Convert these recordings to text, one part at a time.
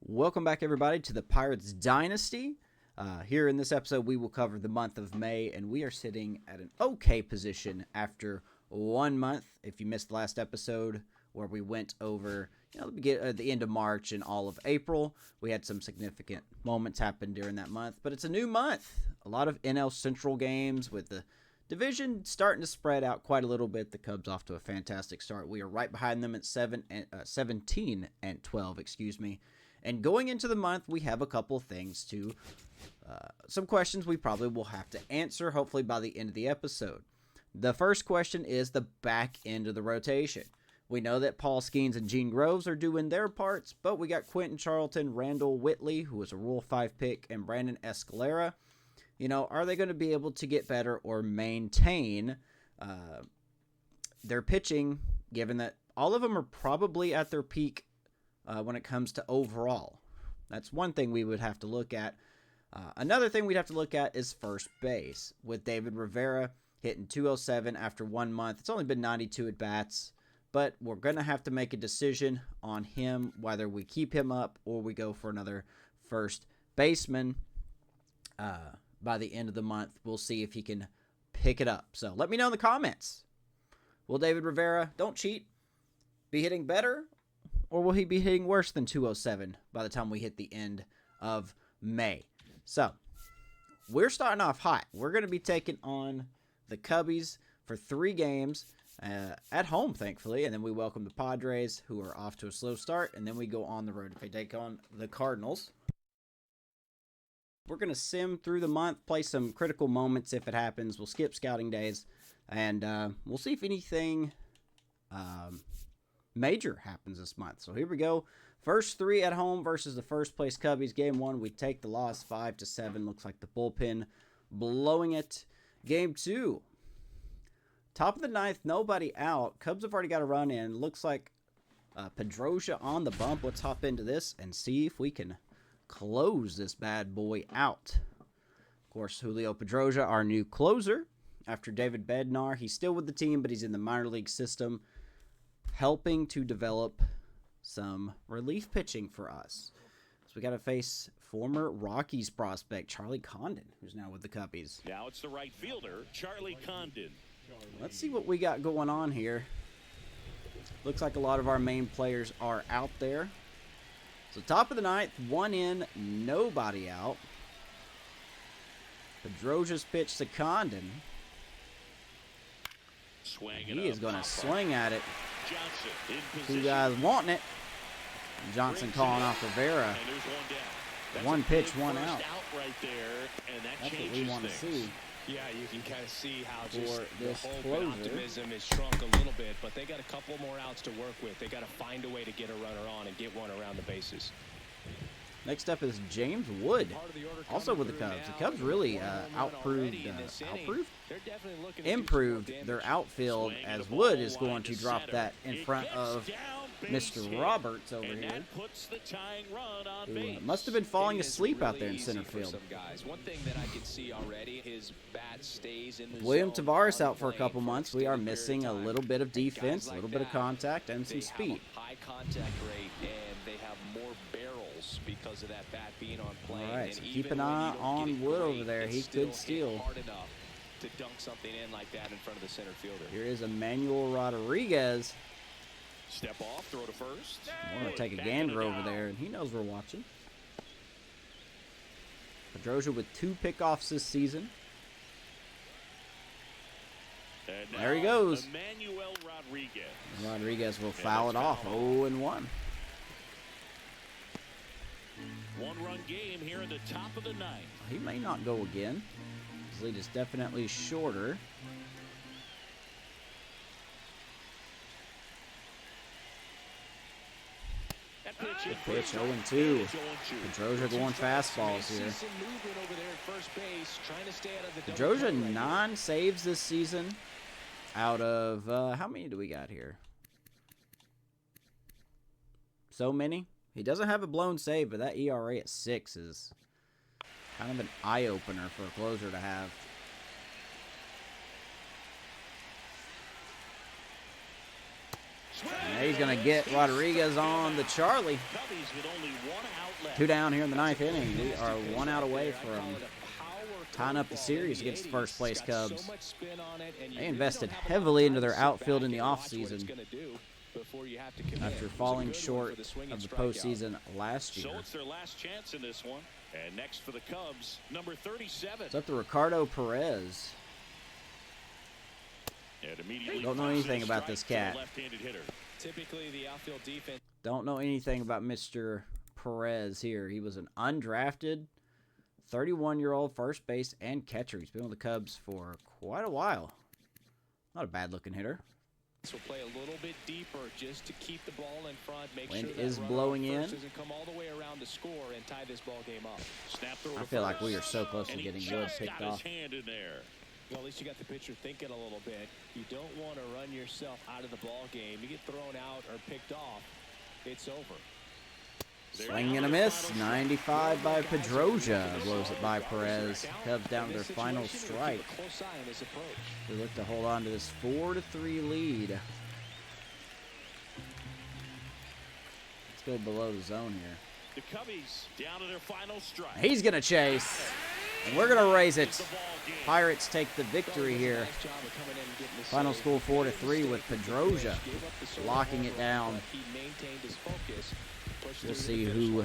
Welcome back, everybody, to the Pirates Dynasty. Here in this episode, we will cover the month of May, and we are sitting at an okay position after 1 month. If you missed the last episode where we went over the end of March and all of April, we had some significant moments happen during that month. But it's a new month. A lot of NL Central games with the division starting to spread out quite a little bit. The Cubs off to a fantastic start. We are right behind them at 17 and 12, excuse me. And going into the month, we have a couple things to, some questions we probably will have to answer, hopefully by the end of the episode. The first question is the back end of the rotation. We know that Paul Skeens and Gene Groves are doing their parts, but we got Quentin Charlton, Randall Whitley, who was a Rule 5 pick, and Brandon Escalera. Are they going to be able to get better or maintain their pitching, given that all of them are probably at their peak when it comes to overall? That's one thing we would have to look at. Another thing we'd have to look at is first base, with David Rivera hitting 207 after 1 month. It's only been 92 at-bats, but we're going to have to make a decision on him, whether we keep him up or we go for another first baseman. By the end of the month, we'll see if he can pick it up. So let me know in the comments. Will David Rivera, don't cheat, be hitting better? Or will he be hitting worse than 207 by the time we hit the end of May? So, we're starting off hot. We're going to be taking on the Cubbies for 3 games at home, thankfully. And then we welcome the Padres, who are off to a slow start. And then we go on the road to take on the Cardinals. We're going to sim through the month, play some critical moments if it happens. We'll skip scouting days. And we'll see if anything major happens this month. So here we go. First 3 at home versus the first place Cubbies. Game 1, we take the loss 5-7. Looks like the bullpen blowing it. Game 2, top of the 9th, nobody out. Cubs have already got a run in. Looks like Pedroia on the bump. Let's hop into this and see if we can close this bad boy out. Of course, Julio Pedroia, our new closer. After David Bednar, he's still with the team, but he's in the minor league system, helping to develop some relief pitching for us. So we got to face former Rockies prospect Charlie Condon, who's now with the Cubbies. Now it's the right fielder, Charlie Condon. Let's see what we got going on here. Looks like a lot of our main players are out there. So top of the 9th, 1 in, nobody out. Pedroia's pitch to Condon. He is going to swing at it. 2 guys wanting it. Johnson calling off Rivera. 1 pitch, 1 out. That's what we want to see. Yeah, you can kind of see how just the hope and optimism is shrunk a little bit, but they got a couple more outs to work with. They got to find a way to get a runner on and get one around the bases. Next up is James Wood, also with the Cubs. The Cubs really improved their outfield, as Wood is going to drop that in front of Mr. Roberts over here, who must have been falling asleep out there in center field. William Tavares out for a couple months. We are missing a little bit of defense, a little bit of contact, and some speed. High contact rate, and they have more barrels because of that bat being on plane. All right, so keep an eye on Wood over there. He could steal. To dunk something in like that in front of the center fielder. Here is Emmanuel Rodriguez. Step off, throw to first. I want to take a gander over there, and he knows we're watching. Pedroia with 2 pickoffs this season. There he goes. Emmanuel Rodriguez. Rodriguez will foul it off. 0-1. 1-run game here in the top of the 9th. He may not go again. His lead is definitely shorter. Good pitch, 0-2. Pedroia going fastballs here. Pedroia 9 saves this season out of, how many do we got here? So many. He doesn't have a blown save, but that ERA at 6 is kind of an eye-opener for a closer to have. And he's going to get Rodriguez on the Charlie. Cubbies with only one out left. 2 down here in the 9th inning. We are 1 out away from tying up the series against the first place Cubs. They invested heavily into their outfield in the offseason after falling short of the postseason last year. So it's their last chance in this one. And next for the Cubs, number 37. It's up to Ricardo Perez. Don't know anything about this cat. Typically, the outfield defense. Don't know anything about Mr. Perez here. He was an undrafted 31-year-old first base and catcher. He's been with the Cubs for quite a while. Not a bad-looking hitter. Will play a little bit deeper just to keep the ball in front. Make Wind sure is blowing in. Doesn't come all the way around to score and tie this ball game up. I feel like we are so close to getting Wood picked off. Well, at least you got the pitcher thinking a little bit. You don't want to run yourself out of the ball game. You get thrown out or picked off, it's over. Swing and a miss. 95 by Pedroia. Blows it by Perez. Cubs down to their final strike. They look to hold on to this 4-3 lead. Let's go below the zone here. The Cubbies down to their final strike. He's going to chase. And we're going to raise it. Pirates take the victory here. Final score 4-3 with Pedroia locking it down. We'll see who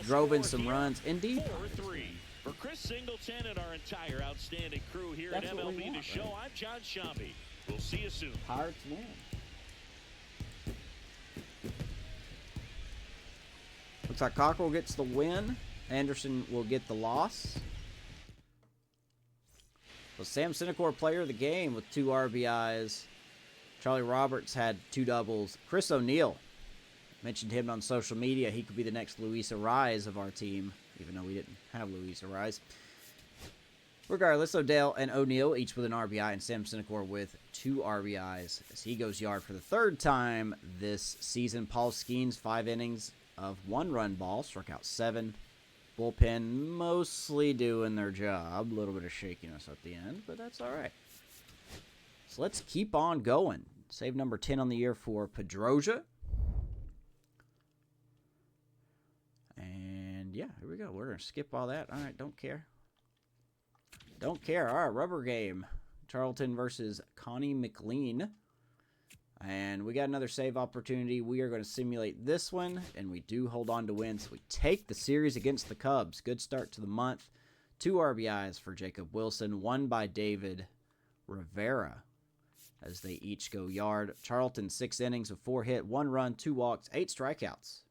drove in some runs. Indeed. 4-3. For Chris Singleton and our entire outstanding crew here at MLB The Show, I'm John Shambi. We'll see you soon. Pirates win. Looks like Cockrell gets the win. Anderson will get the loss. Well, Sam Cinecor, player of the game with 2 RBIs. Charlie Roberts had 2 doubles. Chris O'Neill, mentioned him on social media. He could be the next Luis Ariz of our team, even though we didn't have Luis Ariz. Regardless, Odell and O'Neill each with an RBI, and Sam Cinecor with 2 RBIs as he goes yard for the 3rd time this season. Paul Skeens, 5 innings of 1-run ball, struck out 7. Bullpen mostly doing their job. A little bit of shakiness at the end, but that's all right. So let's keep on going. Save number 10 on the year for Pedroia. And yeah, here we go. We're going to skip all that. All right, don't care. Don't care. All right, rubber game. Charlton versus Connie McLean. And we got another save opportunity. We are going to simulate this one, and we do hold on to win. So we take the series against the Cubs. Good start to the month. 2 RBIs for Jacob Wilson, 1 by David Rivera as they each go yard. Charlton, 6 innings of 4 hit, 1 run, 2 walks, 8 strikeouts.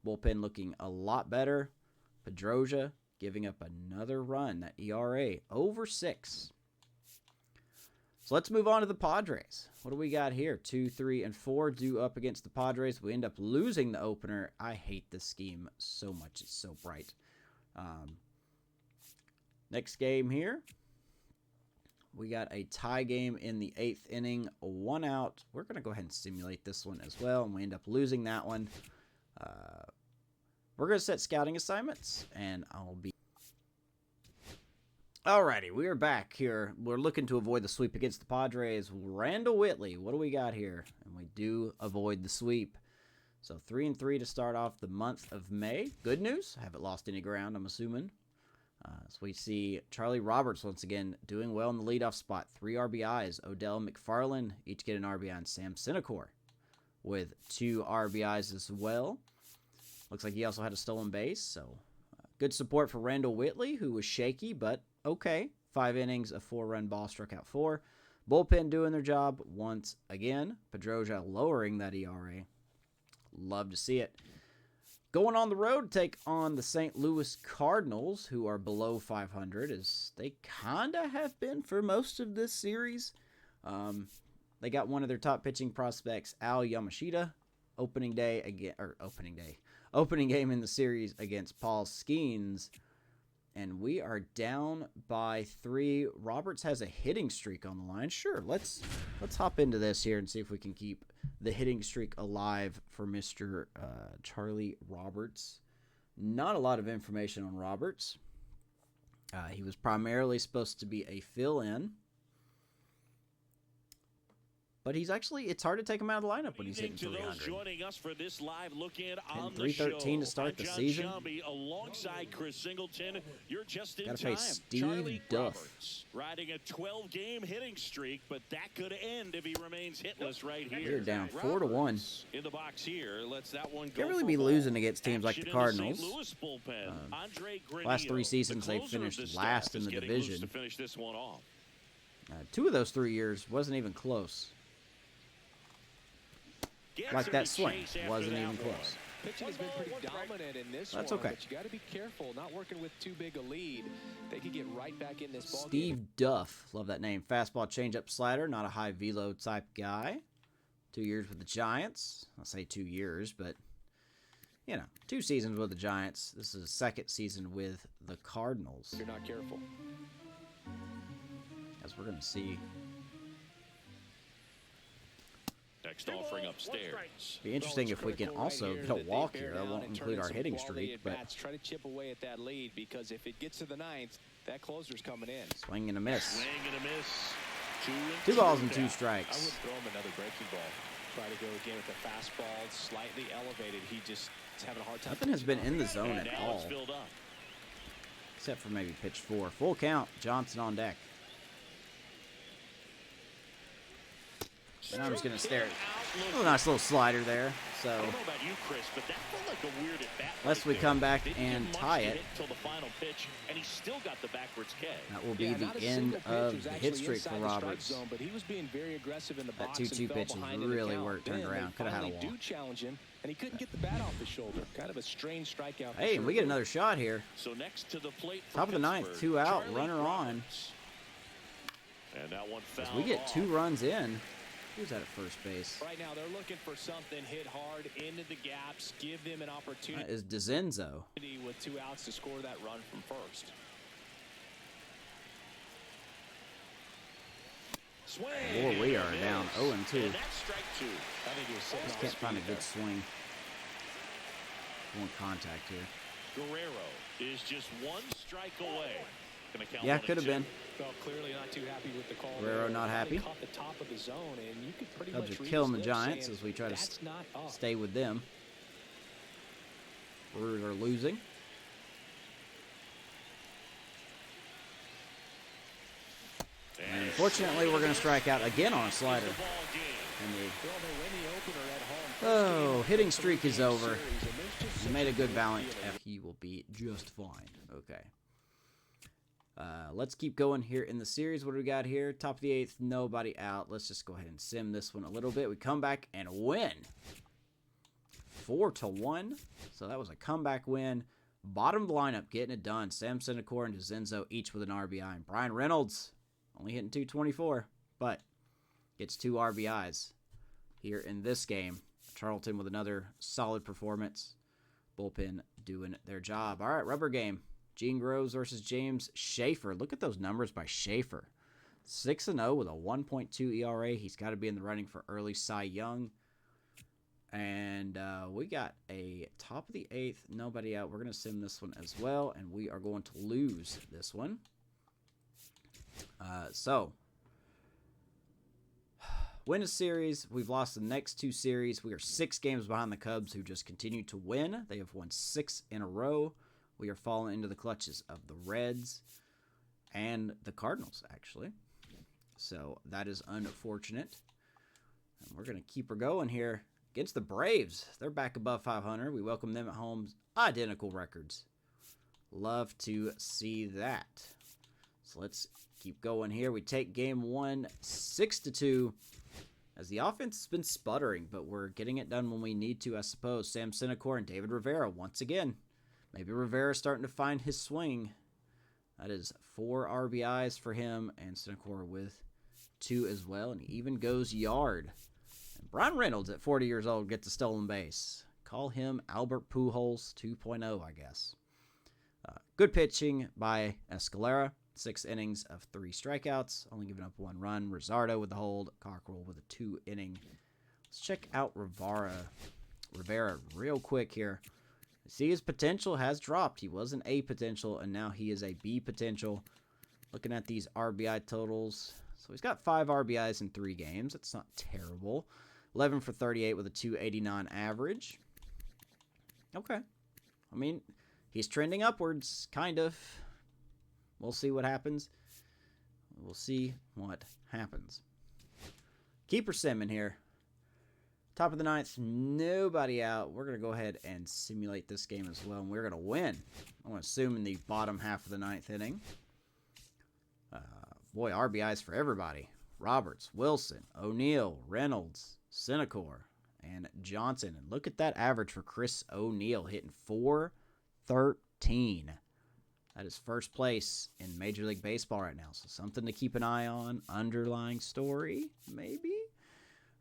Bullpen looking a lot better. Pedroia giving up another run. That ERA over 6. So let's move on to the Padres. What do we got here? 2, 3, and 4 due up against the Padres. We end up losing the opener. I hate this scheme so much. It's so bright. Next game here. We got a tie game in the 8th inning. 1 out. We're going to go ahead and simulate this one as well, and we end up losing that one. We're going to set scouting assignments, and I'll be... Alrighty, we are back here. We're looking to avoid the sweep against the Padres. Randall Whitley, what do we got here? And we do avoid the sweep. So 3-3 to start off the month of May. Good news. Haven't lost any ground, I'm assuming. So we see Charlie Roberts once again doing well in the leadoff spot. 3 RBIs. Odell and McFarland each get an RBI, and Sam Cinecor with 2 RBIs as well. Looks like he also had a stolen base. So good support for Randall Whitley, who was shaky, but okay. 5 innings, a 4-run ball, struck out 4. Bullpen doing their job once again. Pedroia lowering that ERA. Love to see it. Going on the road to take on the St. Louis Cardinals, who are below 500, as they kind of have been for most of this series. They got one of their top pitching prospects, Al Yamashita, opening game in the series against Paul Skeens. And we are down by 3. Roberts has a hitting streak on the line. Sure, let's hop into this here and see if we can keep the hitting streak alive for Mr. Charlie Roberts. Not a lot of information on Roberts. He was primarily supposed to be a fill-in. But he's actually, it's hard to take him out of the lineup when he's hitting To those 300. joining us for this live look in on the 313 to show. start I'm the John season. Shelby, alongside Chris Singleton. You're just in Gotta time. face Steve Charlie Duff. Roberts riding a 12-game hitting streak, but that could end if he remains hitless right here. We're down 4-1. In the box here, lets that one go. Can't really for be ball. losing against teams like the Action in Cardinals. St. Louis bullpen. Andre Last 3 Granillo, seasons, the they closer of finished this last staff, in is the getting loose division. to finish this one off. 2 of those 3 years wasn't even close. Like that swing wasn't even close. Pitching has been pretty dominant in this That's one, okay. but you got to be careful, not working with too big a lead. They could get right back in this ball game. Steve Duff, love that name. Fastball, changeup, slider, not a high velo type guy. 2 years with the Giants. I'll say 2 years, but you know, 2 seasons with the Giants. This is his 2nd season with the Cardinals. If you're not careful. As we're going to see. Next offering upstairs. Be interesting if we can also get a walk here. That won't include our hitting streak, but try to chip away at that lead, because if it gets to the 9th, that closer's coming in. swing and a miss. Swing and a miss. 2 balls and 2 I strikes. would throw him another breaking ball. Try to go again with the fastball, slightly elevated. He just is having a hard time. Nothing has been in the zone And at now it's all, filled up. except for maybe pitch 4. Full count. Johnson on deck. And I'm just going to stare. Oh, nice little slider there. I So, don't know about you, Chris, but that felt like a weird at bat. unless we right come there. back Didn't and get much tie to it, hit till the final pitch, and he still got the backwards K. that will be Yeah, the not a end single pitch. of Was the actually hit streak inside for the strike Roberts. zone, but he was being very aggressive in the That box 2-2 and fell pitch is behind in the really count. where it turned Then around. they Coulda had a finally walk. do challenge him, and he couldn't get the bat off his shoulder. Kind of a strange strikeout. for Hey, sure. we get another shot here. So next to the plate for Top of the 9th, Pittsburgh, 2 out, Charlie runner on. Roberts. And that one As fouled we get off. 2 runs in. Who's that at first base? Right now, they're looking for something hit hard into the gaps, give them an That opportunity is DeZenzo. with 2 outs to score that run from first. Swing. Boy, we are and a down miss. 0-2. And that's strike 2. I think he was sitting Just on can't his find a feet good there. swing. One contact here. Guerrero is just 1 strike away. Gonna count Yeah, 1 and could have 2. been. Well, clearly not too happy with the call. Guerrero there. not Probably happy. Caught the top of the zone, and you could pretty Cubs much are read killing his the lips Giants saying, as we try to "That's not up." stay with them. Brewers are losing. And unfortunately, we're going to strike out again on a slider. The ball game. And the Well, they win the opener at home. Oh, hitting streak is over. Series, and there's just He such made a good great balance. feeling. He will be just fine. Okay. Let's keep going here in the series. What do we got here? Top of the 8th, nobody out. Let's just go ahead and sim this one a little bit. We come back and win. 4-1. So that was a comeback win. Bottom of the lineup, getting it done. Sam Sinecor and DeZenzo each with an RBI. And Brian Reynolds only hitting 224, but gets 2 RBIs here in this game. Charlton with another solid performance. Bullpen doing their job. All right, rubber game. Gene Groves versus James Schaefer. Look at those numbers by Schaefer. 6-0 with a 1.2 ERA. He's got to be in the running for early Cy Young. And we got a top of the 8th, nobody out. We're going to sim this one as well, and we are going to lose this one. So, win a series. We've lost the next 2 series. We are 6 games behind the Cubs, who just continue to win. They have won 6 in a row. We are falling into the clutches of the Reds and the Cardinals, actually. So that is unfortunate. And we're going to keep her going here against the Braves. They're back above 500. We welcome them at home. Identical records. Love to see that. So let's keep going here. We take game 1, 6-2. As the offense has been sputtering, but we're getting it done when we need to, I suppose. Sam Sinecor and David Rivera once again. Maybe Rivera's starting to find his swing. That is 4 RBIs for him, and Sinecor with 2 as well, and he even goes yard. And Brian Reynolds at 40 years old gets a stolen base. Call him Albert Pujols 2.0, I guess. Good pitching by Escalera. 6 innings of 3 strikeouts, only giving up 1 run. Rosardo with the hold. Cockrell with a 2-inning. Let's check out Rivera real quick here. See, his potential has dropped. He was an A potential, and now he is a B potential. Looking at these RBI totals, So he's got 5 RBIs in 3 games. That's not terrible. 11 for 38 with a 289 average. Okay. I mean, he's trending upwards, kind of. We'll see what happens. We'll see what happens. Keeper sim in here. Top of the 9th, nobody out. We're going to go ahead and simulate this game as well, and we're going to win. I'm going to assume in the bottom half of the 9th inning. Boy, RBIs for everybody. Roberts, Wilson, O'Neill, Reynolds, Senecor, and Johnson. And look at that average for Chris O'Neill, hitting .413. That is first place in Major League Baseball right now. So something to keep an eye on. Underlying story, maybe?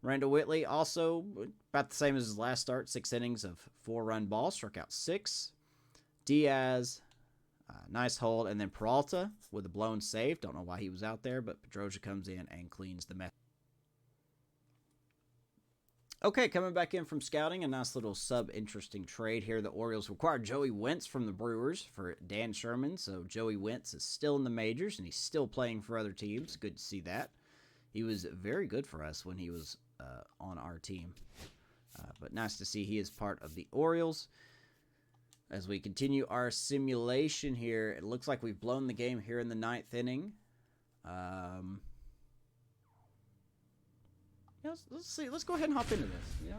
Randall Whitley, also about the same as his last start. 6 innings of 4-run ball. Struck out 6. Diaz, nice hold. And then Peralta with a blown save. Don't know why he was out there, but Pedroia comes in and cleans the mess. Okay, coming back in from scouting, a nice little sub-interesting trade here. The Orioles acquired Joey Wentz from the Brewers for Dan Sherman. So Joey Wentz is still in the majors, and he's still playing for other teams. Good to see that. He was very good for us when he was on our team. But nice to see he is part of the Orioles. As we continue our simulation here, it looks like we've blown the game here in the 9th inning. Yeah, let's see. Let's go ahead and hop into this. Yeah,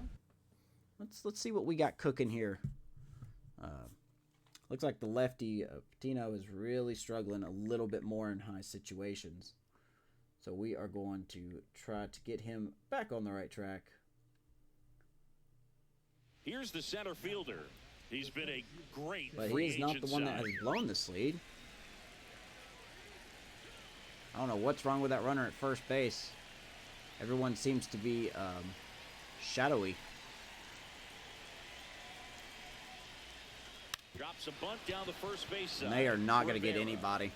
let's see what we got cooking here. Looks like the lefty Patino is really struggling a little bit more in high situations. So we are going to try to get him back on the right track. Here's the center fielder. He's been a great But free he is not the one that has blown this lead. I don't know what's wrong with that runner at first base. Everyone seems to be shadowy. Drops a bunt down the first base side. And they are not going to get anybody.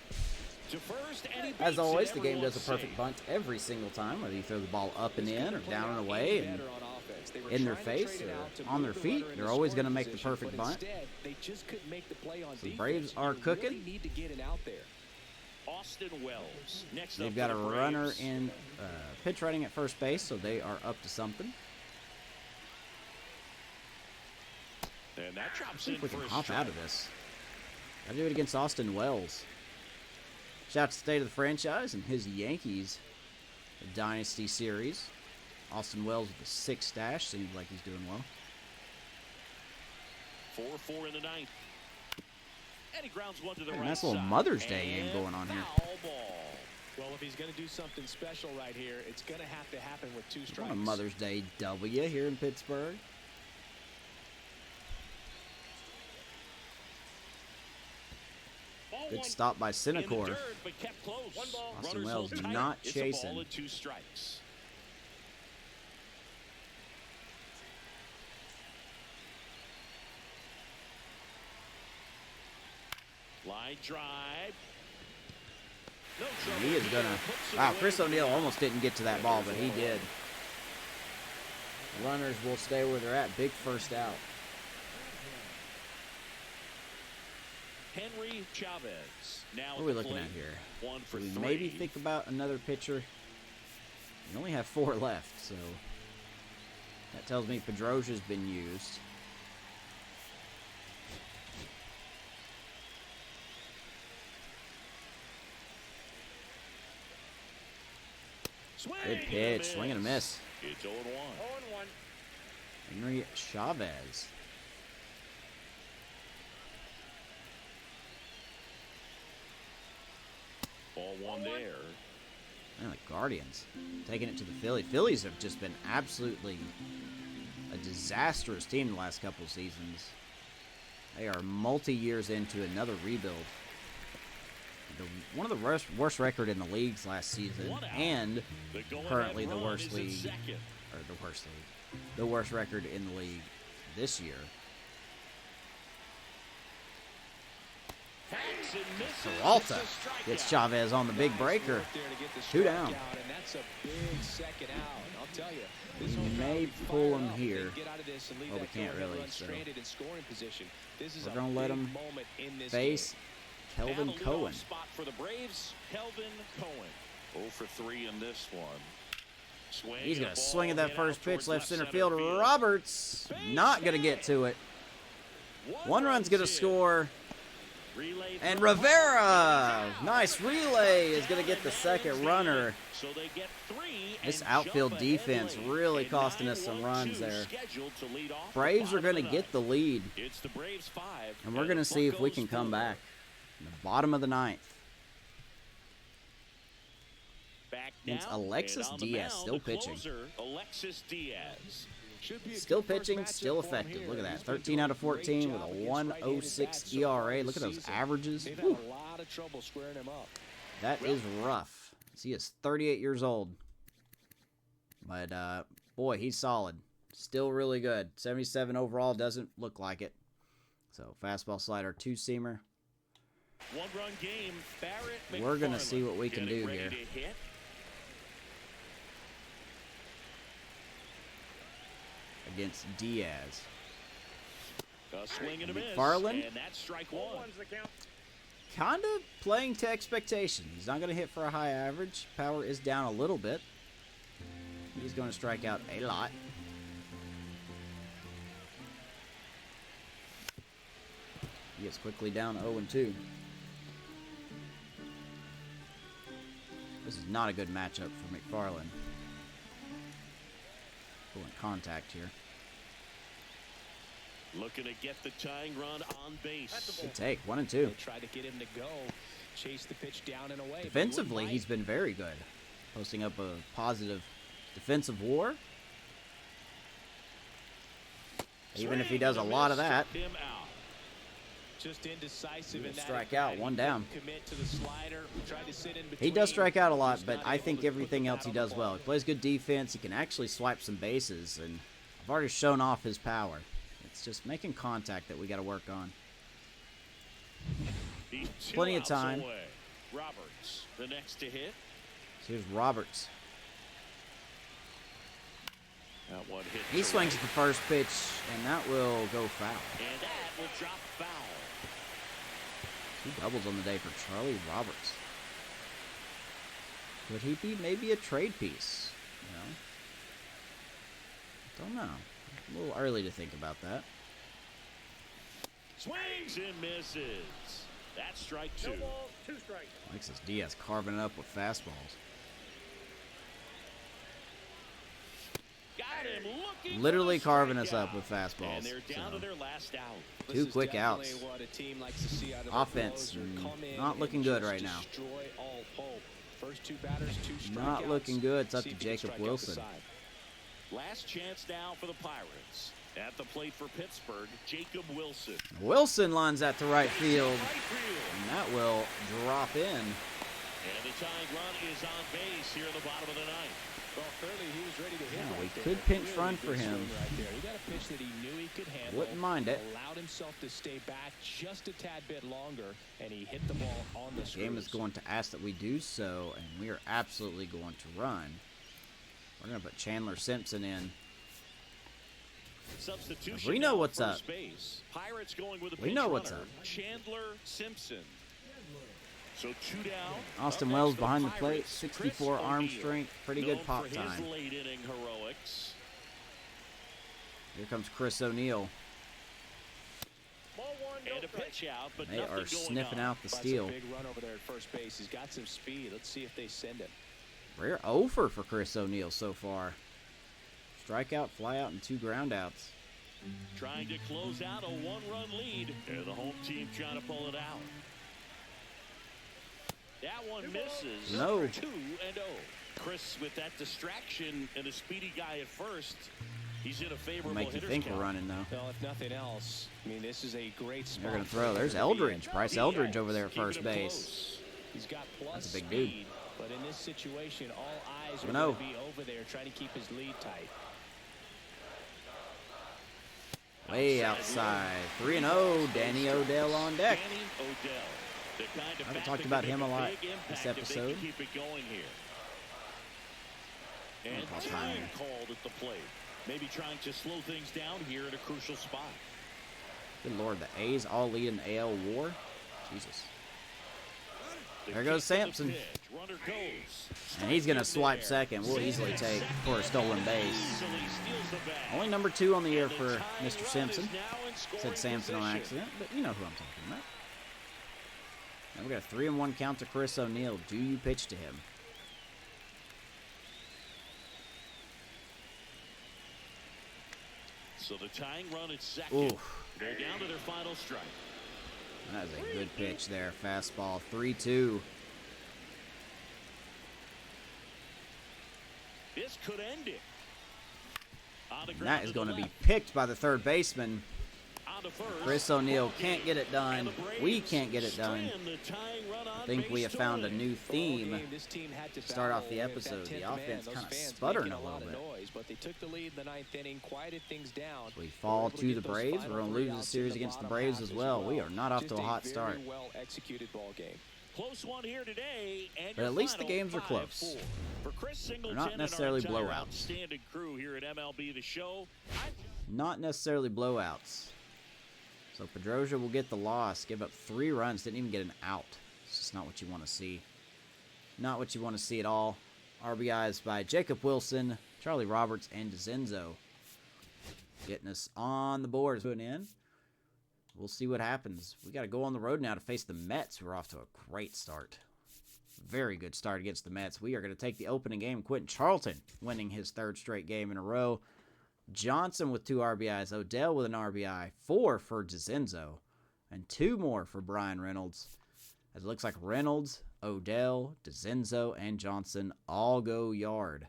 To first, and he As beats always, it. the game does a Everyone's perfect safe. bunt every single time, whether you throw the ball up and in or down and away and in their face or on their feet. They're always going to make the perfect bunt. So the Braves are cooking. Austin Wells. Next They've up got a for the runner Braves. in pitch running at first base, so they are up to something. And that drops See in if we for can a hop strike. out of this. Gotta do it against Austin Wells. Shout out to State of the Franchise and his Yankees Dynasty series. Austin Wells with a 6 stash. Seems like he's doing well. 4-4 in the 9th. And he grounds one to the Hey, right nice little side. Mother's Day game And going on here. foul ball. Well, if he's going to do something special right here, it's going to have to happen with 2 strikes. On a Mother's Day W here in Pittsburgh. Ball Good one stop by in the Senecor. dirt, but kept close. Austin Runners Wells hold tight. not It's chasing. a ball and 2 strikes. Line drive. No trouble. He is going to... Wow, Chris O'Neill almost didn't get to that ball, but he did. Runners will stay where they're at. Big first out. Henry Chavez. Now What are we looking at here? 1 for We 3. maybe think about another pitcher. We only have 4 left, so that tells me Pedroia's been used. Good pitch, swing and a miss. It's 0-1. Henry Chavez. Ball 1 there. And the Guardians taking it to the Phillies. Phillies have just been absolutely a disastrous team the last couple of seasons. They are multi-years into another rebuild. One of the worst record in the leagues last season, and The go-ahead currently the run worst is in league, second. or the worst record in the league this year. Hacks and misses. Peralta It's a strikeout. gets Chavez on the big breaker. 2 down. And that's a big second out. I'll tell you, this We will may probably pull fire him up. here. They get out of this and leave Well, we that can't go-ahead really, run so stranded in scoring position. This is we're a gonna let big him moment in this face game. Kelvin Now the leadoff Cohen. spot for the Braves, Kelvin Cohen. 0 for 3 in this one. Swing. He's going and to a swing at ball that hit first out pitch, towards left center field. Roberts not going to get to it. One run's going to score. Relay And for Rivera, Hall. nice relay, is going to get the second runner. So they get 3 This and outfield jump ahead defense late. really A costing us some 9-1-2 runs there. scheduled to lead off the Braves are bottom going of to the get the lead, ninth. It's the Braves 5 and we're going to the see if we Buccos can come 4. back. In the bottom of the ninth. Back Against now, Alexis and on the Diaz, mound, still the pitching. closer, Alexis Diaz. Still pitching, still effective. Look at that. 13 out of 14 with a 1.06 ERA. Look at those averages. They've had Whew. a lot of trouble squaring him up. That is rough. He is 38 years old. But, boy, he's solid. Still really good. 77 overall, doesn't look like it. So, fastball slider, two-seamer. One-run game, Barrett We're going to McFarland see what we can getting do ready here. to hit. Against Diaz. A swing and a miss, McFarland? and that's strike one. Kind of playing to expectation. He's not going to hit for a high average. Power is down a little bit. He's going to strike out a lot. He gets quickly down 0-2. This is not a good matchup for McFarland. Pulling contact here. Looking to get the tying run on base. Good take, 1-2. They tried to get him to go, chase the pitch down and away. Defensively, he's been very good. Posting up a positive defensive WAR. Even if he does a lot of that. Him out. Just indecisive in that Strike out, at-bat. one He down. couldn't commit to the slider, tried to sit in He does between. strike out a lot, Was but not I able think to put everything the else bat he on the does ball. well. He plays good defense. He can actually swipe some bases, and I've already shown off his power. It's just making contact that we got to work on. He's Plenty of outs time. away. Roberts, the next to hit. So here's Roberts. That one hit. He swings at the first pitch, and that will go foul. And that will drop foul. 2 doubles on the day for Charlie Roberts. Could he be maybe a trade piece? Don't know. A little early to think about that. Swings and misses. That's strike 2. Alexis Diaz carving it up with fastballs. Got him looking Literally for the carving us strikeout. up with fastballs. And they're down So, to their last out. This Two is quick definitely outs. what a team likes to see out of Offense, a closer. Come in not and looking good just right now. destroy all hope. First 2 batters, 2 strikeouts. Not looking good. It's up See to if he can Jacob strike out the Wilson. side. Last chance now for the Pirates. At the plate for Pittsburgh, Jacob Wilson. Wilson lines that to right field, Right field. and that will drop in. And the tying run is on base here in the bottom of the ninth. Well, clearly he was ready to hit Yeah, right we there. could pinch Really run for good him. swing right there. He got a pitch that he knew he could handle. Wouldn't mind it. Allowed himself to stay back just a tad bit longer, and he hit the ball on the screws. Game is going to ask that we do so, and we are absolutely going to run. We're going to put Chandler Simpson in. Substitution. We know now, what's first up. Base. Pirates going with a We pinch know what's runner, up. Chandler Simpson. So 2 down. Austin Up Wells next for behind the plate, Pirates, 64 Chris arm O'Neill, strength, pretty known good pop for his time. late inning heroics. Here comes Chris O'Neill. And a pitch out, but They nothing are going sniffing on. out the That's steal. a big run over there at first base. He's got some speed. Let's see if they send it. Rare over for Chris O'Neill so far. Strikeout, flyout, and 2 groundouts. Trying to close out a 1-run lead. And the home team trying to pull it out. That one misses. No. 2-0. Chris with that distraction and a speedy guy at first. He's in a favorable Make you hitter's think we're count. running though. Well, if nothing else, I mean, this is a great spot. They're going to throw. for him There's to be Eldridge. in. Bryce Eldridge over there at Keeping first him base. close. He's got plus That's a big dude. speed, but in this situation, all eyes are No. going to be over there trying to keep his lead tight. Way outside. 3-0. Danny Odell on deck. Danny Odell. The kind of Haven't bat talked that about can him make a lot big this impact if they can episode. keep it going here. And Ball time time. called at the plate. Maybe trying to slow things down here at a crucial spot. Good Lord, the A's all lead in AL WAR. Jesus. There goes Sampson. And he's going to swipe second. We'll easily take for a stolen base. Only number 2 on the year for Mr. Simpson. Said Sampson on accident, but you know who I'm talking about. And we got a 3-1 count to Chris O'Neill. Do you pitch to him? So the tying run at second. Oof. They're down to their final strike. That was a good pitch there. Fastball, 3-2. This could end it. And that is going to be picked by the third baseman. Chris O'Neill can't get it done. We can't get it done. I think we have found a new theme to start off the episode. The offense kind of sputtering a little bit. But they took the lead in the 9th inning, quieted things down. We fall to the Braves. We're going to lose the series against the Braves as well. We are not off to a hot start. Well executed ball game. Close one here today, and but at least the games are close. They're not necessarily blowouts. Outstanding crew here at MLB The Show. Not necessarily blowouts. So Pedroia will get the loss. Give up 3 runs. Didn't even get an out. It's just not what you want to see. Not what you want to see at all. RBIs by Jacob Wilson, Charlie Roberts, and DeZenzo. Getting us on the board. Putting in. We'll see what happens. We got to go on the road now to face the Mets, who are off to a great start. Very good start against the Mets. We are going to take the opening game. Quentin Charlton winning his 3rd straight game in a row. Johnson with 2 RBIs. Odell with an RBI. 4 for DeZenzo. And 2 more for Brian Reynolds. As it looks like Reynolds, Odell, DeZenzo, and Johnson all go yard.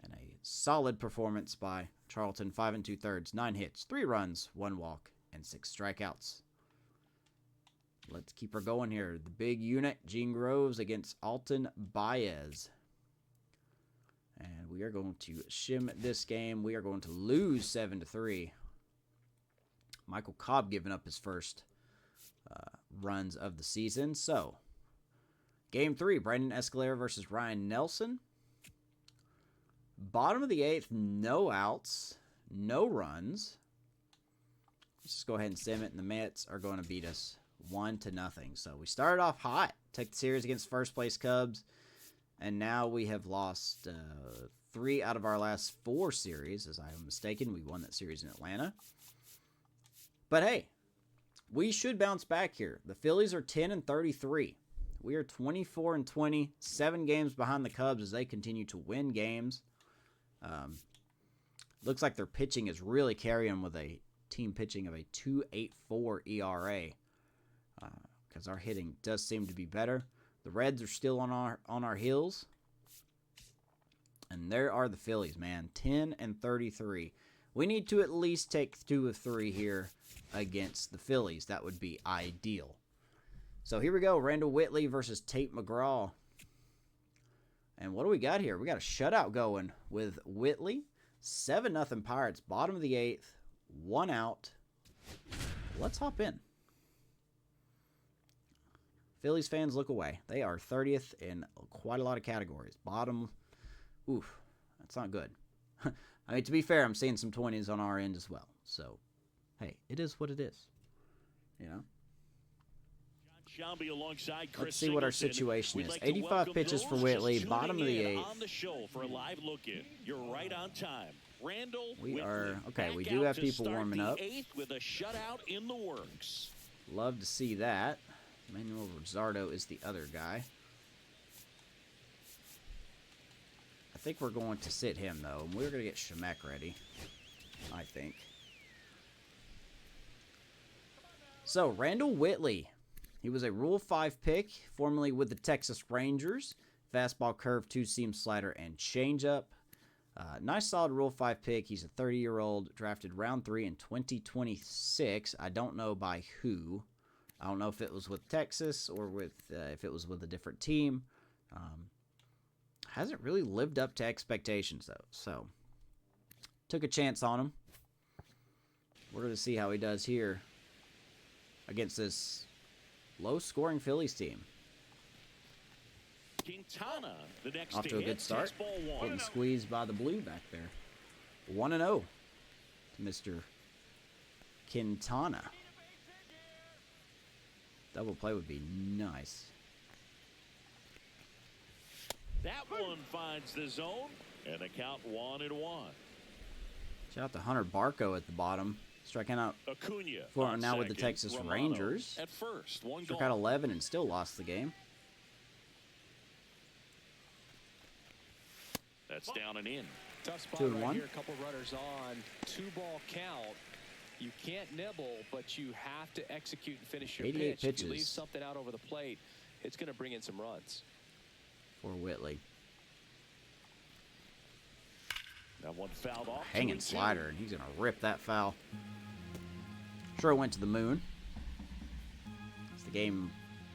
And a solid performance by Charlton. 5 2/3, 9 hits, 3 runs, 1 walk, and 6 strikeouts. Let's keep her going here. The big unit, Gene Groves against Alton Baez. And we are going to shim this game. We are going to lose 7-3. Michael Cobb giving up his first runs of the season. So, game 3, Brandon Escalera versus Ryan Nelson. Bottom of the 8th, no outs, no runs. Let's just go ahead and sim it, and the Mets are going to beat us 1-0. So we started off hot. Took the series against first place Cubs. And now we have lost 3 out of our last 4 series. As I am mistaken, we won that series in Atlanta. But hey, we should bounce back here. The Phillies are 10-33. We are 24-20, 7 games behind the Cubs as they continue to win games. Looks like their pitching is really carrying with a team pitching of a 2.84 ERA. Because our hitting does seem to be better. The Reds are still on our heels. And there are the Phillies, man. 10-33. We need to at least take 2 of 3 here against the Phillies. That would be ideal. So here we go. Randall Whitley versus Tate McGraw. And what do we got here? We got a shutout going with Whitley. 7-0 Pirates. Bottom of the 8th. 1 out. Let's hop in. Phillies fans, look away. They are 30th in quite a lot of categories. Bottom, oof, that's not good. I mean, to be fair, I'm seeing some 20s on our end as well. So, hey, it is what it is. You know? Let's see what our situation is. 85 pitches for Whitley, bottom of the 8th. On the show for a live look-in. You're right on time. Randall We are, Whitley okay, we back do out have to people start warming the up. 8th with a shutout in the works. Love to see that. Manuel Rosardo is the other guy. I think we're going to sit him, though. And we're going to get Shemek ready, I think. So, Randall Whitley. He was a Rule 5 pick, formerly with the Texas Rangers. Fastball, curve, 2-seam slider, and changeup. Nice solid Rule 5 pick. He's a 30-year-old, drafted round 3 in 2026. I don't know by who. I don't know if it was with Texas or with if it was with a different team. Hasn't really lived up to expectations, though. So, took a chance on him. We're going to see how he does here against this low-scoring Phillies team. Quintana, the next Off to a good start. Getting squeezed by the blue back there. 1-0 to Mr. Quintana. Double play would be nice. That one finds the zone, and the count 1-1. Shout out to Hunter Barco at the bottom, striking out Acuna for now with the Texas Romano Rangers. at first, one Struck gone. out 11 and still lost the game. That's down and in. Tough spot 2-1. right here. A couple runners on. 2-ball count. You can't nibble, but you have to execute and finish your 88 pitch. If you leave pitches. something out over the plate, it's going to bring in some runs. For Whitley. That one fouled off. Hanging 2-2. slider, and he's going to rip that foul. Sure, it went to the moon. As the game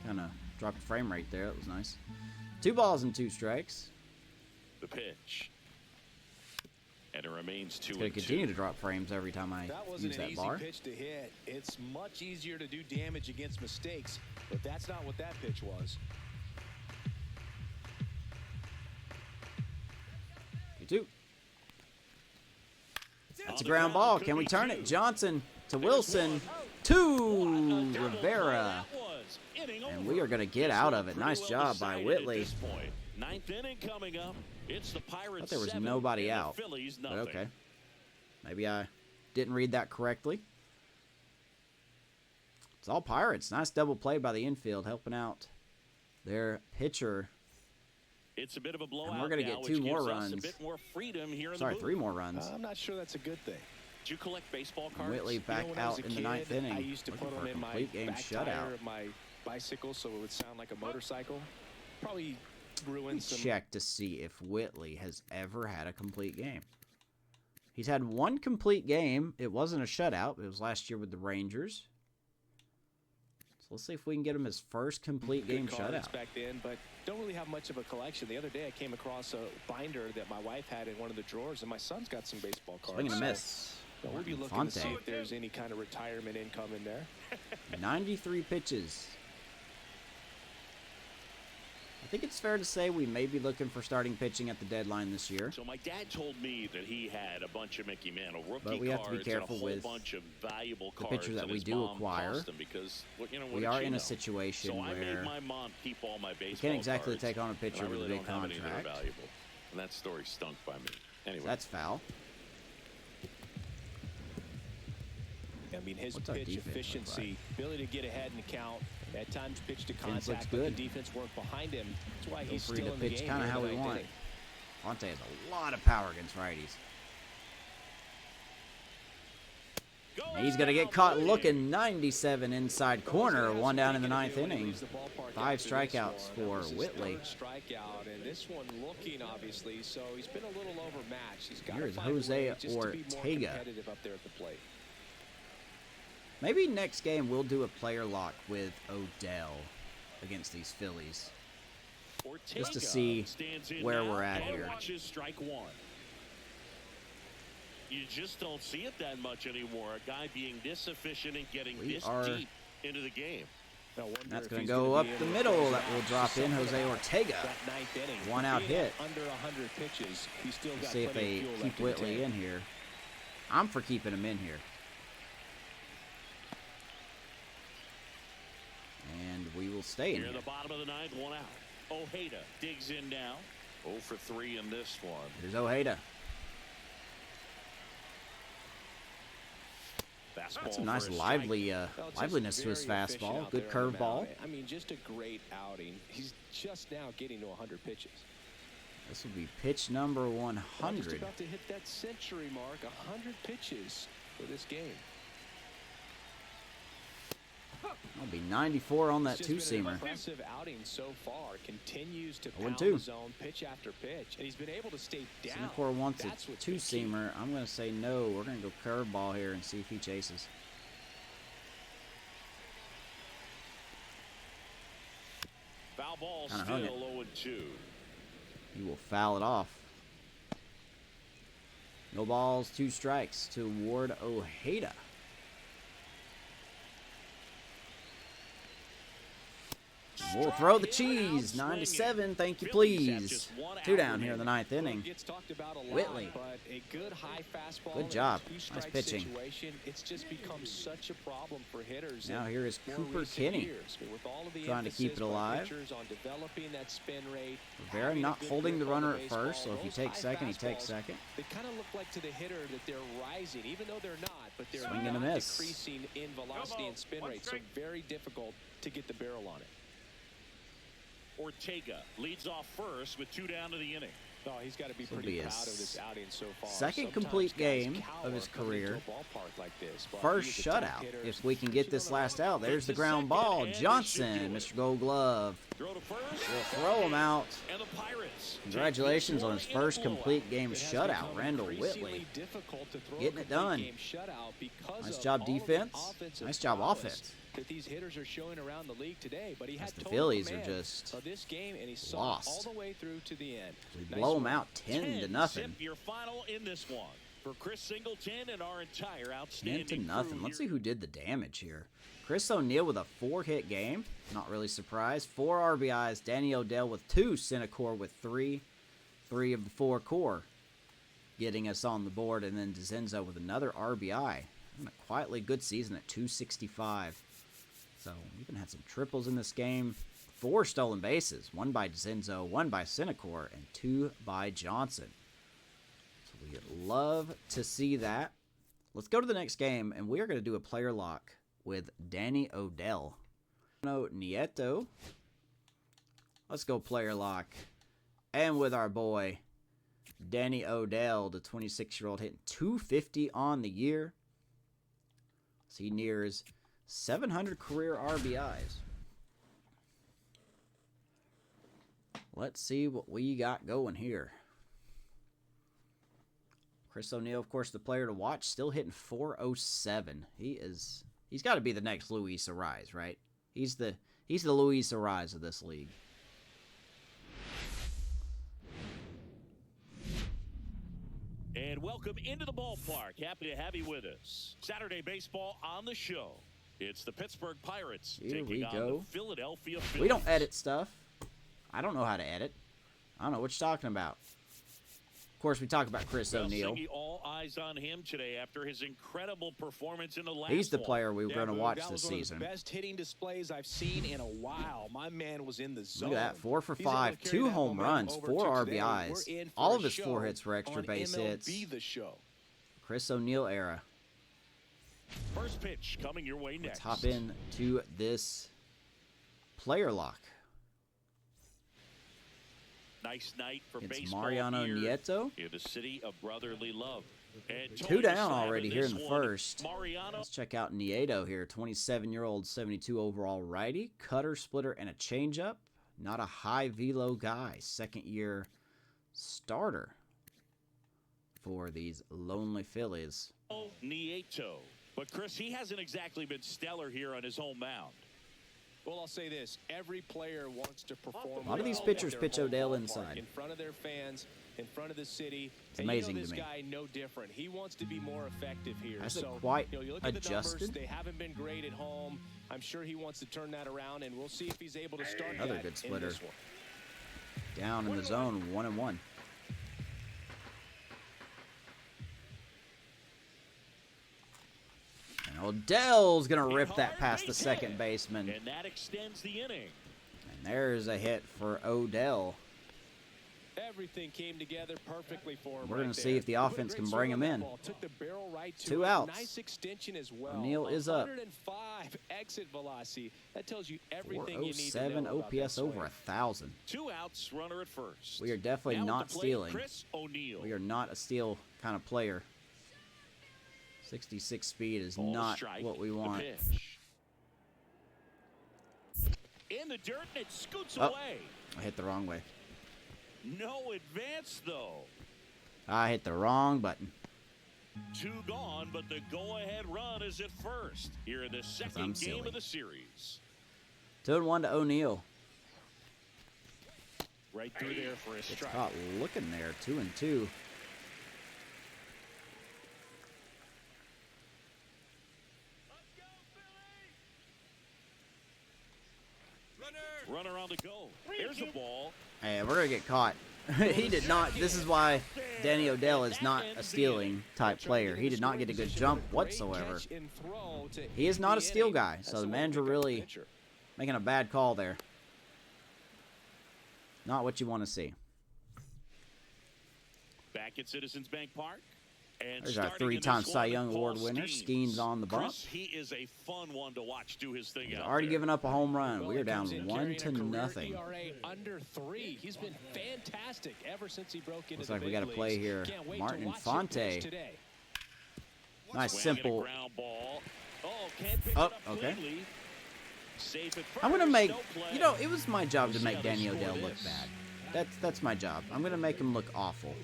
kind of dropped the frame rate there. That was nice. 2 balls and 2 strikes. The pitch. And it remains 2-2. It's going to continue to drop frames every time I That wasn't use an that easy bar. pitch to hit. It's much easier to do damage against mistakes, but that's not what that pitch was. 2-2. It's a ground ball. Can we turn it? Johnson to Wilson to Rivera. And we are going to get out of it. Nice job by Whitley. Ninth inning coming up. It's the Pirates. Thought there was 7 nobody and the out. Phillies But nothing. okay. Maybe I didn't read that correctly. It's all Pirates. Nice double play by the infield, helping out their pitcher. It's a bit of a blowout. And we're going to now, get 2 which more gives us runs. A bit more freedom here in Sorry, the 3 more runs. I'm not sure that's a good thing. Did you collect baseball cards? Whitley back when I was out a in the kid, 9th inning. I used to Looking put for them a in my complete game back shutout. tire of my bicycle so it would sound like a motorcycle. Probably ruined some. Check to see if Whitley has ever had a complete game. He's had 1 complete game. It wasn't a shutout. It was last year with the Rangers. So let's see if we can get him his first complete game Good cards shutout. back then, but don't really have much of a collection. The other day I came across a binder that my wife had in one of the drawers, and my son's got some baseball cards. Swing and a So miss. we'll be looking Fonte. to see if there's any kind of retirement income in there. 93 pitches. I think it's fair to say we may be looking for starting pitching at the deadline this year. So my dad told me that he had a bunch of Mickey Mantle rookie But we have to be cards careful and a whole with bunch of valuable the cards pitchers that and we his do mom acquire. tossed them because, what We did are she in know? a situation So I where made my mom keep all my baseball you can't exactly cards, take on a and pitcher I with really a big don't have any that are contract. valuable. And that story stunk by me. Anyway, That's foul. I mean, his What's our pitch defense look efficiency, ability to get ahead in the count, at times pitch to Defense looks contact, but the good. defense work behind him. That's why Feel he's free still to in the pitch game. kind of here how in we the ninth want. inning. Fonte has a lot of power against righties. And he's going to get caught looking. 97 inside corner. 1 down in the 9th inning. 5 strikeouts for Whitley. Strikeout, and this one looking obviously, so he's been a little overmatched. He's got Here to is find a Jose way just to be more Ortega. competitive up there at the plate. Maybe next game we'll do a player lock with Odell against these Phillies. Just to Ortega see stands in where now we're at and here. watches strike 1. You just don't see it that much anymore. A guy being this efficient and getting We this are- deep into the game. That's going to go up the middle. That will drop in Jose Ortega. One out hit. Under 100 pitches. He's still Let's got see if plenty they of fuel keep left in the Whitley tank. in here. I'm for keeping him in here. And we will stay in Here here. in the bottom of the 9th, 1 out. Ojeda digs in now. 0 for 3 in this one. Here's Ojeda. Fastball Got some nice for a lively Well, just liveliness to his very efficient fastball. out Good there on the curveball. mound. I mean, just a great outing. He's just now getting to 100 pitches. This will be pitch number Just 100. about to hit that century mark. 100 pitches for this game. That'll be 94 on that It's just been an two-seamer. impressive outing so far. Continues to 0-2. pound the zone pitch after pitch, and he's been able to stay down. Singapore wants a That's what's been key. two-seamer. I'm going to say no. We're going to go curveball here and see if he chases. Foul ball Kinda still hung it. 0-2. He will foul it off. No balls, 2 strikes to Ward Ojeda. We'll throw the cheese. 9-7. Thank you, please. 2 down here in the 9th inning. Whitley. Good job. Nice pitching. It's just become such a problem for hitters. Now here is Cooper Kinney trying to keep it alive. Rivera not holding the runner at first, so if he takes second, he takes second. They kind of look like to the hitter that they're rising, even though they're not, but they're Swing and a not miss. decreasing in velocity and spin rate, so very difficult to get the barrel on it. Ortega leads off first with 2 down to the inning. Oh, he's got to be pretty proud of this outing so far. Second complete game of his career. First shutout. If we can get this last out, there's the ground ball. Johnson, Mr. Gold Glove, will throw him out. Congratulations on his first complete game shutout, Randall Whitley. Getting it done. Nice job defense. Nice job offense. That these hitters are showing around the league today, but he has the Phillies are just this game, and he saw lost all the way through to the end. We blow them out 10-0. Your final in this one for Chris Singleton and our entire outstanding 10-0. Let's see who did the damage here. Chris O'Neill with a 4-hit game. Not really surprised. 4 RBIs. Danny Odell with 2. Senecor with 3. 3 of the 4 core getting us on the board, and then DeZenzo with another RBI. And a quietly good season at 265. So, we even had some triples in this game. 4 stolen bases. 1 by DeZenzo, 1 by Senecor, and 2 by Johnson. So, we love to see that. Let's go to the next game, and we are going to do a player lock with Danny Odell. Nieto. Let's go player lock. And with our boy, Danny Odell, the 26-year-old, hitting 250 on the year. So he nears 700 career RBIs. Let's see what we got going here. Chris O'Neill, of course, the player to watch, still hitting 407. He's got to be the next Luis Ariz, right? He's the Luis Ariz of this league. And welcome into the ballpark. Happy to have you with us. Saturday baseball on the show. It's the Pittsburgh Pirates taking on the Philadelphia Phillies. We don't edit stuff. I don't know how to edit. I don't know what you're talking about. Of course, we talk about Chris O'Neill. All eyes on him today after his incredible performance in the last He's the player we were going to watch this season. That was one of the best hitting displays I've seen in a while. My man was in the zone. Look at that, 4 for 5, 2 home runs, 4 RBIs. All of his 4 hits were extra base hits. Chris O'Neill era. First pitch coming your way next. Let's hop into this player lock. Nice night for it's baseball Mariano Nieto. In the city of brotherly love. And 2 down already here in the first. Mariano. Let's check out Nieto here. 27-year-old, 72 overall righty. Cutter, splitter, and a changeup. Not a high velo guy. Second-year starter for these lonely Phillies. Nieto. But, Chris, he hasn't exactly been stellar here on his home mound. Well, I'll say this. Every player wants to perform. A lot of these pitchers pitch Odell inside. In front of their fans, in front of the city. It's amazing to me. This guy no different. He wants to be more effective here. Has it quite you look adjusted? At the numbers, they haven't been great at home. I'm sure he wants to turn that around, and we'll see if he's able to start another good splitter. in this one. Down in the zone, 1-1. Odell's going to rip that past the second baseman. And that extends the inning. And there's a hit for Odell. Everything came together perfectly for him. We're going to see if the offense can bring him in. Took the barrel right to 2 outs. Nice extension as well. O'Neill is up. 105 exit velocity. That tells you everything you need to 407 know about OPS over 1,000. 2 outs, runner at first. We are definitely now not stealing. Chris O'Neill. We are not a steal kind of player. 66 speed is Ball not strike, what we the want. pitch. In the dirt, and it scoots away. I hit the wrong way. No advance, though. I hit the wrong button. 2 gone, but the go-ahead run is at first here in the second game of the series. 2-1 to O'Neill. Right through there for a It's strike. caught looking there. 2-2. Runner on the go. There's the ball. Hey, we're going to get caught. He did not. This is why Danny Odell is not a stealing type player. He did not get a good jump whatsoever. He is not a steal guy, so the manager really making a bad call there. Not what you want to see. Back at Citizens Bank Park. And there's our 3-time Cy Young Award winner. Skeens on the bump. Chris, he is a fun one to watch do his thing. He's already given up a home run. We are down 1-0. Under 3. He's been fantastic ever since he broke into Looks like we got to play here. Martin Infante. Nice simple. Oh, okay. I'm gonna make. You know, it was my job to make Danny Odell look bad. That's my job. I'm gonna make him look awful.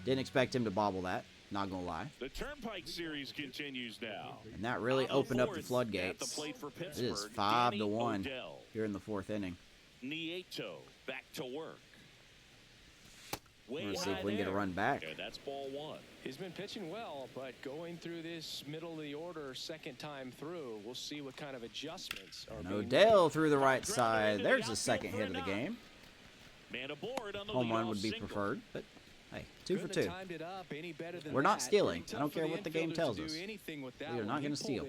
Didn't expect him to bobble that. Not gonna lie. The Turnpike series continues now. And that really opened up the floodgates. It is 5-1 here in the 4th inning. Nieto back to work. We're gonna see if we can get a run back. And that's ball 1. He's been pitching well, but going through this middle of the order second time through, we'll see what kind of adjustments are being Odell through the right side. There's the second hit of the game. Man aboard on the home run would be preferred, but hey, 2 for 2. We're not stealing. I don't care what the game tells us. We are not going to steal.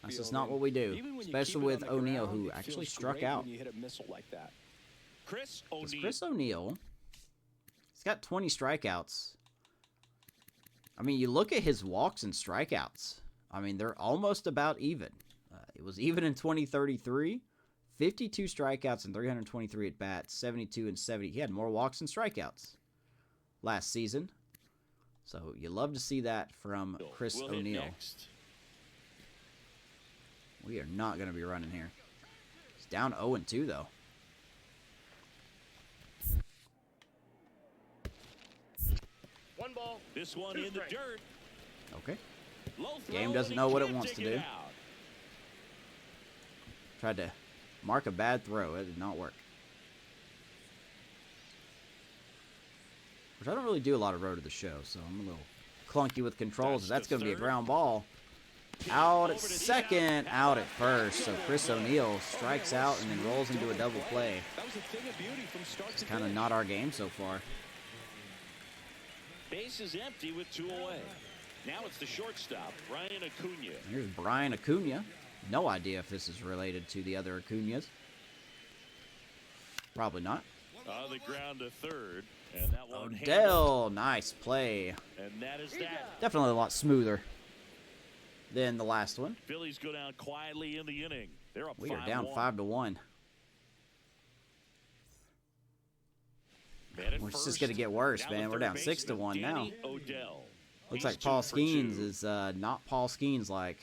That's just not what we do, especially with O'Neal, who actually struck out. Chris O'Neal, he's got 20 strikeouts. I mean, you look at his walks and strikeouts. I mean, they're almost about even. It was even in 2033. 52 strikeouts and 323 at bats, 72 and 70. He had more walks than strikeouts last season. So you love to see that from Chris O'Neal. We are not going to be running here. He's down 0-2 though. One ball. This one in the dirt. Okay. Game doesn't know what it wants to do. Tried to mark a bad throw. It did not work. Which I don't really do a lot of road to the show, so I'm a little clunky with controls. That's going to be a ground ball. Out at second, out at first. So Chris O'Neal strikes out and then rolls into a double play. It's kind of not our game so far. Base is empty with 2 away. Now it's the shortstop, Brian Acuna. Here's Brian Acuna. No idea if this is related to the other Acunas. Probably not. On the ground to third. And that one Odell, nice play. And that is that. Definitely a lot smoother than the last one. Phillies go down quietly in the inning. They're up 5-1. We are down 5-1. We're just going to get worse, man. We're down 6-1 now. Odell. Looks like Paul Skeens is not Paul Skeens like.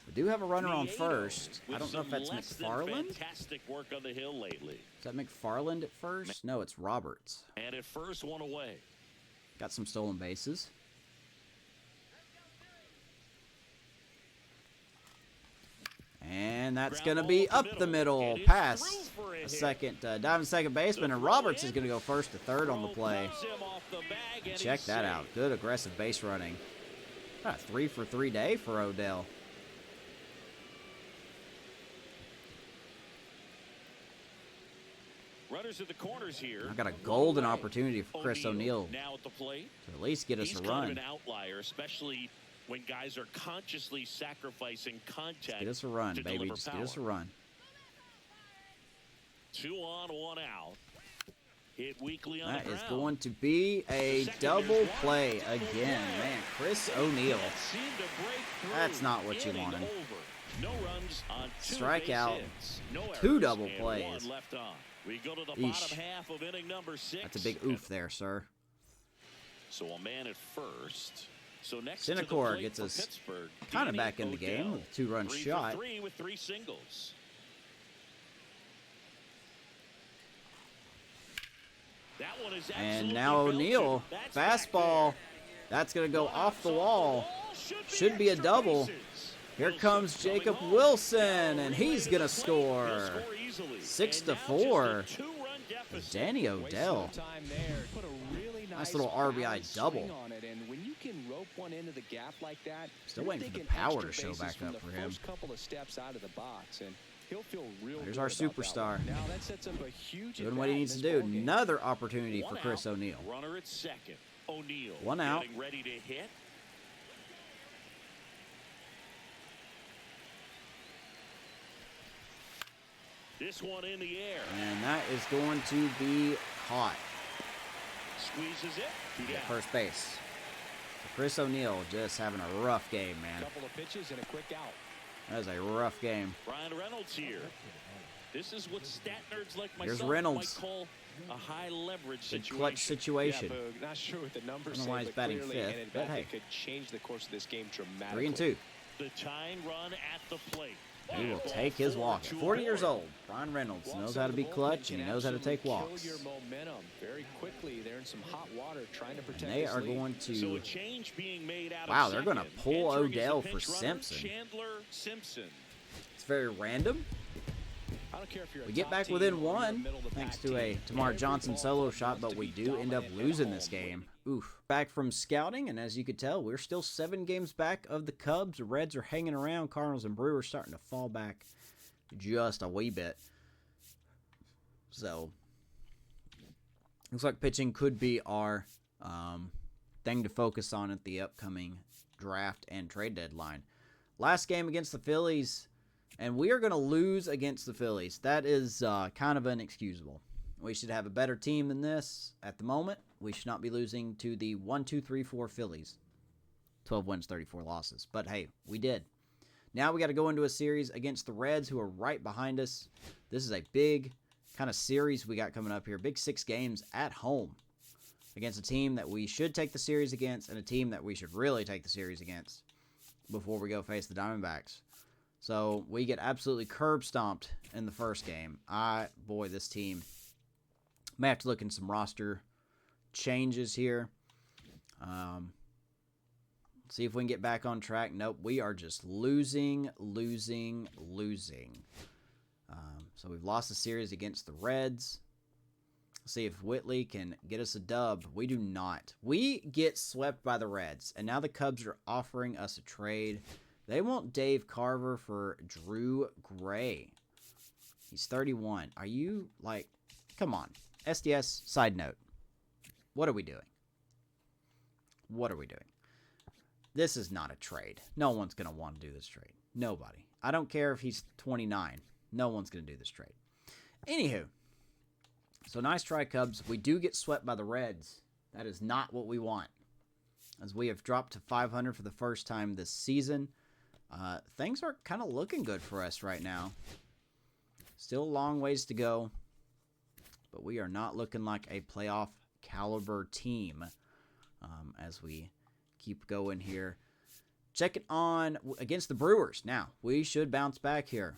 We do have a runner on first. I don't know if that's McFarland. Fantastic work on the hill lately. Is that McFarland at first? No, it's Roberts. And at first, 1 away. Got some stolen bases. And that's going to be up the middle, past a second, diving second baseman, and Roberts is going to go first to third on the play. Check that out. Good aggressive base running. Got a 3 for 3 day for Odell. Runners at the corners here. I got a golden opportunity for Chris O'Neal now at the plate to at least get us a run. He's kind of an outlier, especially when guys are consciously sacrificing contact. Get us a run, baby. Just get us a run. 2 on, 1 out. Hit weakly on that the is ground. going to be a double play again. Man, Chris O'Neal. That's not what you wanted. No runs on 2 strikeout. No 2 double plays. Left on. We go to the Eesh. bottom half of inning number 6. That's a big oof there, sir. So a man at first. So next Synecor gets us kind of back in the game with a 2-run shot. 3 with 3 singles. That one is and now O'Neal, fastball. That's going to go off the wall. Should be a double. Here comes Jacob Wilson, and he's going to score. 6-4. Danny Odell. Nice little RBI double. On it, and when you can rope one into the gap like that, still waiting for the power to show back up for him. First couple of steps out of the box, and he'll feel real. There's our superstar. Now that sets up a huge doing what he needs to do. Another opportunity for Chris O'Neill. Runner at second. O'Neill. One out. Getting ready to hit. This one in the air. And that is going to be caught. Squeezes it. Yeah. First base. Chris O'Neill just having a rough game, man. Couple of pitches and a quick out. That was a rough game. Brian Reynolds here. This is what stat nerds like myself Here's Reynolds. might call a high leverage situation. Clutch situation. Yeah, Boog, not sure what the numbers say, why he's but batting clearly fifth, an but at-bat hey. that could change the course of this game dramatically. 3-2. The tying run at the plate. He will take his walk. At 40 years old, Brian Reynolds knows how to be clutch, and he knows how to take walks. Kill your momentum very quickly. They're in some hot water trying to protect And they are lead. going So to... a change being made out Wow, of they're going to second. pull Entering is the Odell pinch for runner, Simpson. Chandler Simpson. It's very random. I don't care if you're a We get top back team within or you're a one, middle-of-the-pack thanks to a team. Tamar Every Johnson ball solo club shot, wants but to we be do end up dominant losing at this home. game. Oof. Back from scouting, and as you could tell, we're still 7 games back of the Cubs. The Reds are hanging around. Cardinals and Brewers starting to fall back just a wee bit. So, looks like pitching could be our thing to focus on at the upcoming draft and trade deadline. Last game against the Phillies, and we are going to lose against the Phillies. That is kind of inexcusable. We should have a better team than this at the moment. We should not be losing to the 1-2-3-4 Phillies. 12 wins, 34 losses. But hey, we did. Now we got to go into a series against the Reds, who are right behind us. This is a big kind of series we got coming up here. Big 6 games at home against a team that we should take the series against and a team that we should really take the series against before we go face the Diamondbacks. So we get absolutely curb stomped in the first game. Boy, this team may have to look in some roster changes here. See if we can get back on track. Nope, we are just losing. So we've lost the series against the Reds. See if Whitley can get us a dub. We do not. We get swept by the Reds, and now the Cubs are offering us a trade. They want Dave Carver for Drew Gray. He's 31. Are you, like, come on. SDS, side note. What are we doing? What are we doing? This is not a trade. No one's going to want to do this trade. Nobody. I don't care if he's 29. No one's going to do this trade. Anywho. So nice try, Cubs. We do get swept by the Reds. That is not what we want. As we have dropped to 500 for the first time this season. Things are kind of looking good for us right now. Still a long ways to go. But we are not looking like a playoff caliber team as we keep going here. Check it on against the Brewers. Now, we should bounce back here.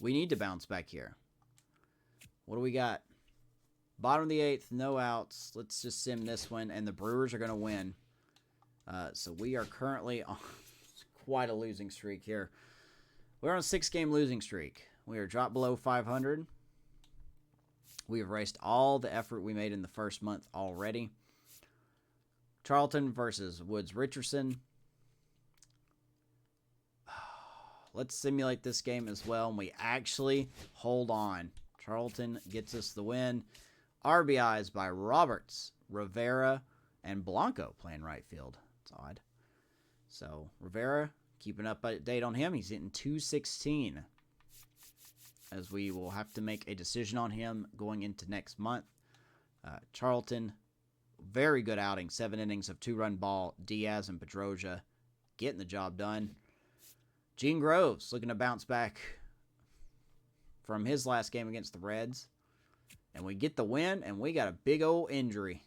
We need to bounce back here. What do we got? Bottom of the 8th, no outs. Let's just sim this one, and the Brewers are going to win. So we are currently on quite a losing streak here. We're on a 6-game losing streak. We are dropped below 500. We have erased all the effort we made in the first month already. Charlton versus Woods Richardson. Let's simulate this game as well, and we actually hold on. Charlton gets us the win. RBIs by Roberts, Rivera, and Blanco playing right field. It's odd. So, Rivera, keeping up to date on him. He's hitting .216. As we will have to make a decision on him going into next month. Charlton, very good outing. 7 innings of 2-run ball. Diaz and Pedroia getting the job done. Gene Groves looking to bounce back from his last game against the Reds. And we get the win, and we got a big old injury.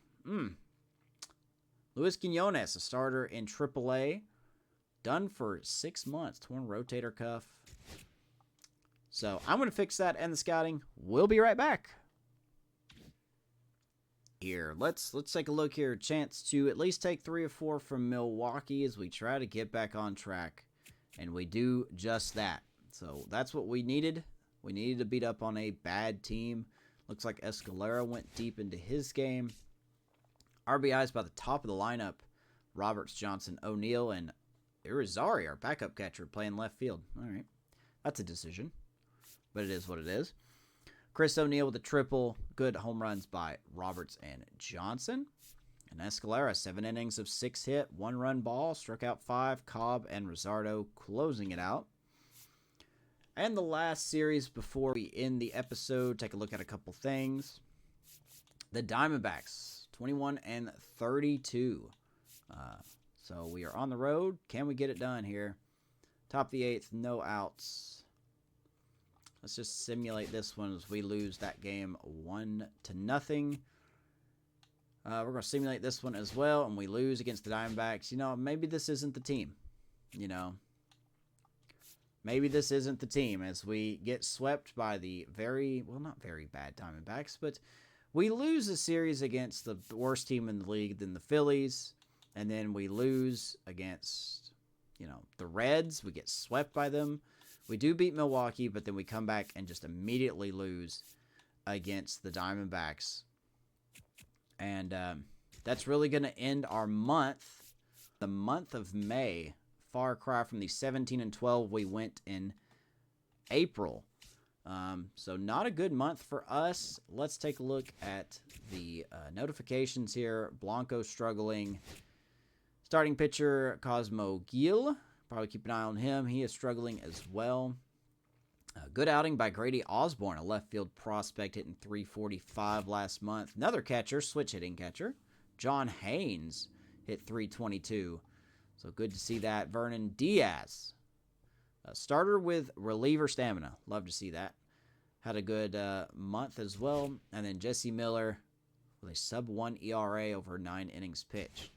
Luis Quinones, a starter in AAA. Done for 6 months. Torn rotator cuff. So I'm going to fix that and the scouting. We'll be right back. Here, let's take a look here. Chance to at least take 3 or 4 from Milwaukee as we try to get back on track. And we do just that. So that's what we needed. We needed to beat up on a bad team. Looks like Escalera went deep into his game. RBIs by the top of the lineup. Roberts, Johnson, O'Neill, and Irizarry, our backup catcher, playing left field. All right. That's a decision, but it is what it is. Chris O'Neill with a triple. Good home runs by Roberts and Johnson. And Escalera, 7 innings of 6 hit, 1 run ball, struck out 5. Cobb and Rosardo closing it out. And the last series before we end the episode, take a look at a couple things. The Diamondbacks, 21 and 32. So we are on the road. Can we get it done here? Top of the 8th, no outs. Let's just simulate this one as we lose that game 1-0. We're going to simulate this one as well, and we lose against the Diamondbacks. Maybe this isn't the team. Maybe this isn't the team as we get swept by the not very bad Diamondbacks, but we lose a series against the worst team in the league than the Phillies, and then we lose against, the Reds. We get swept by them. We do beat Milwaukee, but then we come back and just immediately lose against the Diamondbacks. And that's really going to end our month, the month of May. Far cry from the 17-12 we went in April. So not a good month for us. Let's take a look at the notifications here. Blanco struggling. Starting pitcher Cosmo Gil. Probably keep an eye on him. He is struggling as well. Good outing by Grady Osborne, a left field prospect hitting .345 last month. Another catcher, switch hitting catcher. John Haynes hit .322. So good to see that. Vernon Diaz, a starter with reliever stamina. Love to see that. Had a good month as well. And then Jesse Miller with a sub-1 ERA over 9 innings pitched.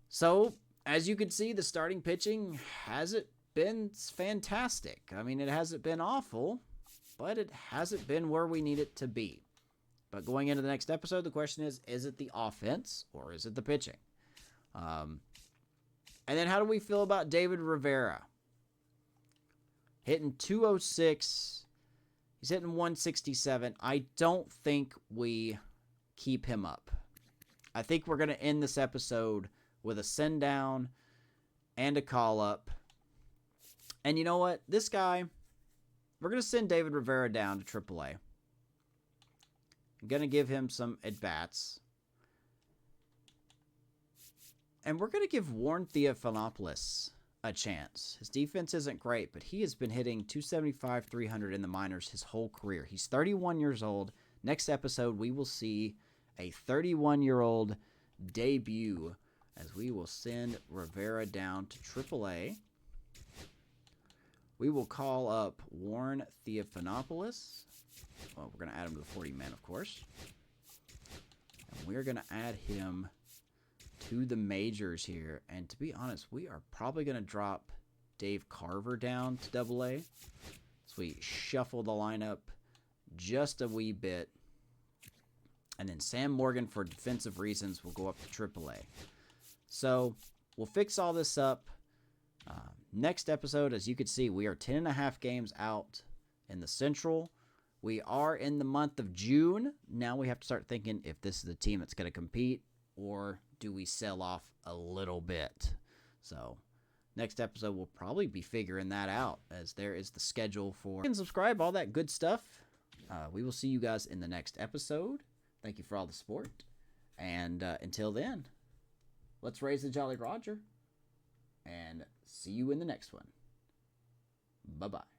So, as you can see, the starting pitching hasn't been fantastic. I mean, it hasn't been awful, but it hasn't been where we need it to be. But going into the next episode, the question is it the offense or is it the pitching? And then how do we feel about David Rivera? Hitting .206. He's hitting .167. I don't think we keep him up. I think we're going to end this episode with a send down and a call up. And you know what? This guy, we're going to send David Rivera down to AAA. I'm going to give him some at-bats. And we're going to give Warren Theophanopoulos a chance. His defense isn't great, but he has been hitting .275, .300 in the minors his whole career. He's 31 years old. Next episode, we will see a 31-year-old debut as we will send Rivera down to AAA. We will call up Warren Theophanopoulos. Well, we're going to add him to the 40-man, of course. And we're going to add him to the majors here. And to be honest, we are probably going to drop Dave Carver down to AA. So we shuffle the lineup just a wee bit. And then Sam Morgan, for defensive reasons, will go up to AAA. So we'll fix all this up. Next episode, as you can see, we are 10.5 games out in the Central. We are in the month of June. Now we have to start thinking if this is the team that's going to compete, or do we sell off a little bit? So next episode, we'll probably be figuring that out, as there is the schedule for... And subscribe, all that good stuff. We will see you guys in the next episode. Thank you for all the support. And until then, let's raise the Jolly Roger. And see you in the next one. Bye-bye.